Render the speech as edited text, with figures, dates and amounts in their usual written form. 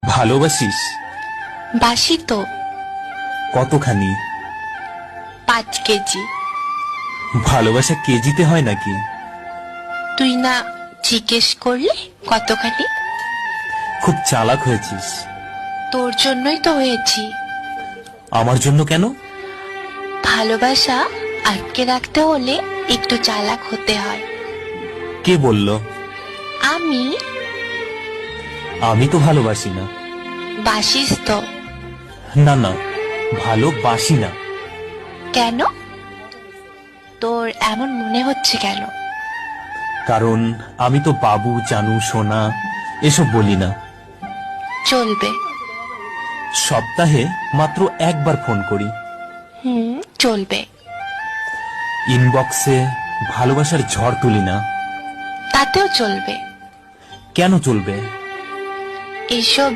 ভালোবাসিস? বাসি তো। কতখানি? 5 কেজি। ভালোবাসা কেজিতে হয় নাকি? তুই না জিজ্ঞেস করলে কতখানি? খুব চালাক হয়েছিস। তোর জন্যই তো হয়েছি। আমার জন্য কেন? ভালোবাসা আটকে রাখতে হলে একটু চালাক হতে হয়। কে বলল? আমি। আমি তো ভালোবাসি না। বাসিস তো। না না, ভালোবাসি না। কেন? তোর এমন মনে হচ্ছে কেন? কারণ আমি তো বাবু, জানু, সোনা এসব বলি না। চলবে। সপ্তাহে মাত্র একবার ফোন করি। চলবে। ইনবক্সে ভালোবাসার ঝড় তুলি না। তাতেও চলবে। কেন চলবে? এসব